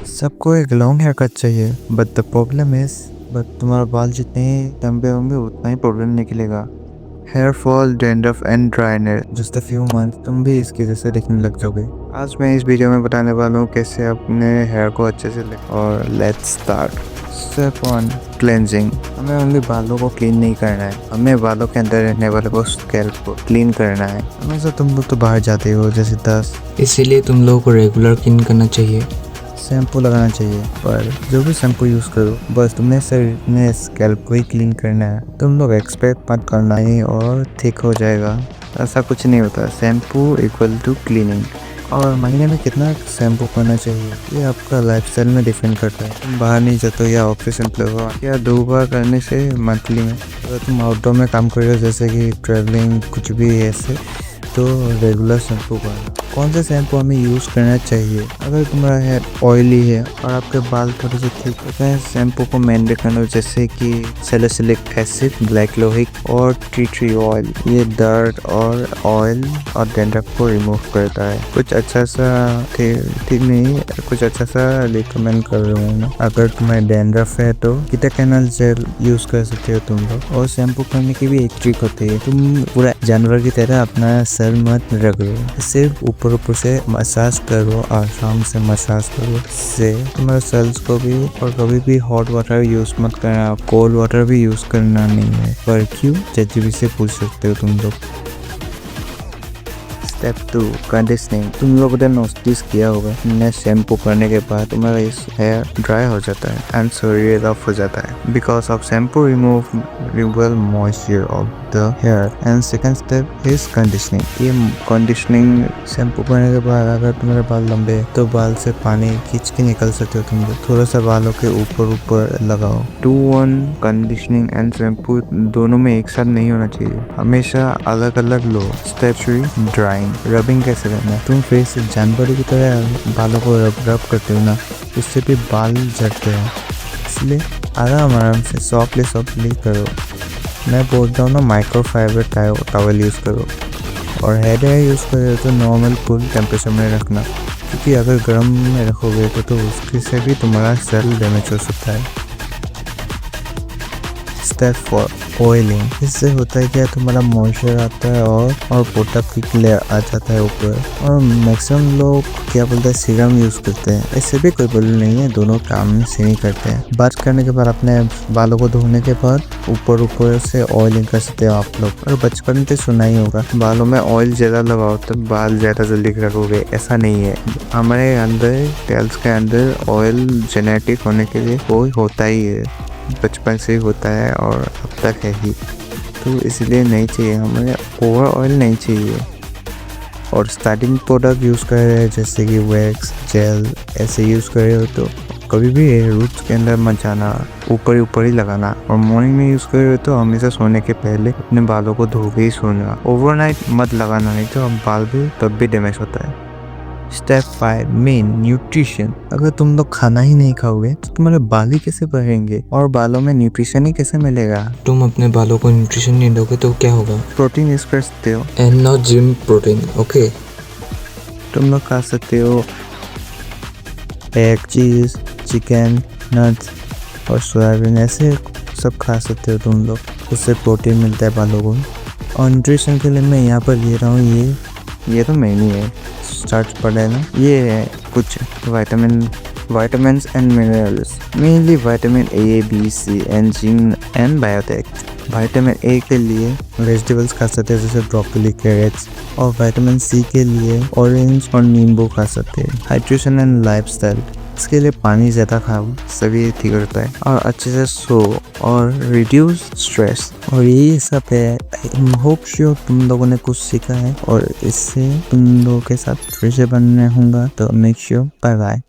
सबको एक long hair cut चाहिए बट द प्रॉब्लम इज तुम्हारा बाल जितने लंबे होंगे उतना ही प्रॉब्लम निकलेगा। Hair fall, dandruff and dryness. Just a few month तुम भी इसकी जैसे दिखने लग जाओगे। आज मैं इस वीडियो में बताने वाला हूँ कैसे अपने हेयर को अच्छे से और लेट्स स्टार्ट। Step 1, cleansing. हमें ओनली बालों को क्लीन नहीं करना है, हमें बालों के अंदर रहने वाले को स्कैल्प को क्लीन करना है। हमेशा तुम लोग तो बाहर जाते हो जैसे डस्ट, इसीलिए तुम लोगों को रेगुलर क्लीन करना चाहिए। शैम्पू लगाना चाहिए, पर जो भी शैम्पू यूज़ करो बस तुमने सिर्फ अपने स्कैल्प को ही क्लीन करना है। तुम लोग एक्सपेक्ट मत करना है और ठीक हो जाएगा, ऐसा कुछ नहीं होता। Shampoo equal to cleaning. और महीने में कितना शैम्पू करना चाहिए ये आपका लाइफस्टाइल में डिपेंड करता है। तुम बाहर नहीं जाते हो या ऑफिस एम्प्लॉय हो या 2 बार करने से मंथली में। अगर तुम आउटडोर में काम कर रहे हो जैसे कि ट्रैवलिंग कुछ भी ऐसे, तो रेगुलर शैम्पू करना। कौन सा शैम्पू हमें यूज़ करना चाहिए? अगर तुम्हारा हेयर ऑयली है और आपके बाल थोड़े से थिक होते हैं, शैम्पू को मेंटेन करना जैसे कि सैलिसिलिक एसिड, ब्लैक लोहिक और टी ट्री ऑयल। ये डर्ट और ऑयल और डैंड्रफ को रिमूव करता है। कुछ अच्छा सा ठीक नहीं, कुछ अच्छा सा रिकमेंड कर रहा हूँ मैं। अगर तुम्हारे डैंड्रफ है तो कीटाकैनल जेल यूज़ कर सकते हो तुम लोग। और शैम्पू करने की भी एक ट्रिक होती है, तुम पूरा जानवर की तरह अपना सर मत रगड़ो, सिर्फ ऊपर से मसाज करो, आराम से मसाज करो। इससे तुम्हारे सेल्स को भी, और कभी भी हॉट वाटर यूज मत करना, कोल्ड वाटर भी यूज करना नहीं है। पर क्यों? चैटजीपीटी से पूछ सकते हो तुम लोग। Step 2, conditioning. तुम लोगों ने नोटिस किया होगा, तुमने शैम्पू करने के बाद तुम्हारा इस हेयर ड्राई हो जाता है एंड सॉरी रफ हो जाता है because of shampoo removal moisture of the hair. And second step is conditioning. ये कंडीशनिंग शैम्पू करने के बाद अगर तुम्हारे बाल लंबे हैं तो बाल से पानी खींच के निकल सकते हो तुम लोग। थोड़ा सा बालों के ऊपर लगाओ। 2-1 कंडीशनिंग एंड शैम्पू दोनों में एक साथ नहीं होना चाहिए, हमेशा अलग अलग लो। Step 3, drawing. रबिंग कैसे करना है? तुम फेस जानवर की तरह बालों को रब करते हो ना, उससे भी बाल झड़ते हैं, इसलिए आराम से सॉफ्टली करो। मैं बोलता हूँ ना, माइक्रोफाइबर टॉवल यूज़ करो। और हेयर ड्रायर यूज़ करो तो नॉर्मल कूल टेम्परेचर में रखना, क्योंकि अगर गर्म में रखोगे तो उसके से भी तुम्हारा सेल डैमेज हो सकता है। Step 4, oiling. इससे होता है क्या, तुम्हारा मॉइस्चर आता है और पोटा पिक लेयर आ जाता है ऊपर। और मैक्सिमम लोग क्या बोलते हैं, सीरम यूज़ करते हैं। इससे भी कोई प्रॉब्लम नहीं है, दोनों काम से ही करते हैं। बात करने के बाद अपने बालों को धोने के बाद ऊपर से ऑयलिंग कर सकते हो आप लोग। और बचपन से सुना ही होगा, बालों में ऑयल ज़्यादा लगाओ तो बाल ज़्यादा जल्दी रखोगे। ऐसा नहीं है, हमारे अंदर टेल्स के अंदर ऑयल जेनेटिक होने के लिए वो होता ही है, बचपन से ही होता है और अब तक है ही। तो इसलिए नहीं चाहिए, हमें ओवर ऑयल नहीं चाहिए। और स्टार्टिंग प्रोडक्ट यूज़ कर रहे हैं जैसे कि वैक्स, जेल ऐसे यूज़ कर रहे हो तो कभी भी रूट्स के अंदर मत जाना, ऊपर ही लगाना। और मॉर्निंग में यूज़ कर रहे हो तो हमेशा सोने के पहले अपने बालों को धो के ही सोना। ओवरनाइट मत लगाना, नहीं तो बाल भी तब भी डैमेज होता है। Step 5, main nutrition. अगर तुम लोग खाना ही नहीं खाओगे तो तुम्हारे बाल ही कैसे बढ़ेंगे और बालों में न्यूट्रिशन ही कैसे मिलेगा? तुम अपने बालों को न्यूट्रिशन नहीं दोगे तो क्या होगा? प्रोटीन यूज कर सकते हो, and not gym protein, okay? तुम लोग खा सकते हो एग, चीज, चिकन, नट्स और सोयाबीन, ऐसे सब खा सकते हो तुम लोग। उससे प्रोटीन मिलता है बालों को। और न्यूट्रिशन के लिए मैं यहाँ पर ले रहा हूँ ये तो मैंने है स्टार्च पड़ा है ना, ये है कुछ vitamins and minerals, mainly vitamin A, B, C and zinc and biotech। Vitamin A के लिए वेजिटेबल्स खा सकते हैं जैसे ब्रोकली, कैरेट्स। और विटामिन सी के लिए ऑरेंज और नींबू खा सकते हैं। हाइड्रेशन एंड लाइफस्टाइल, इसके लिए पानी ज़्यादा खाओ, सभी ठीक होता है। और अच्छे से सो और रिड्यूस स्ट्रेस। और यही सब है। होप श्योर तुम लोगों ने कुछ सीखा है और इससे तुम लोगों के साथ फिर से बनने होगा। तो मेक श्योर, बाय बाय।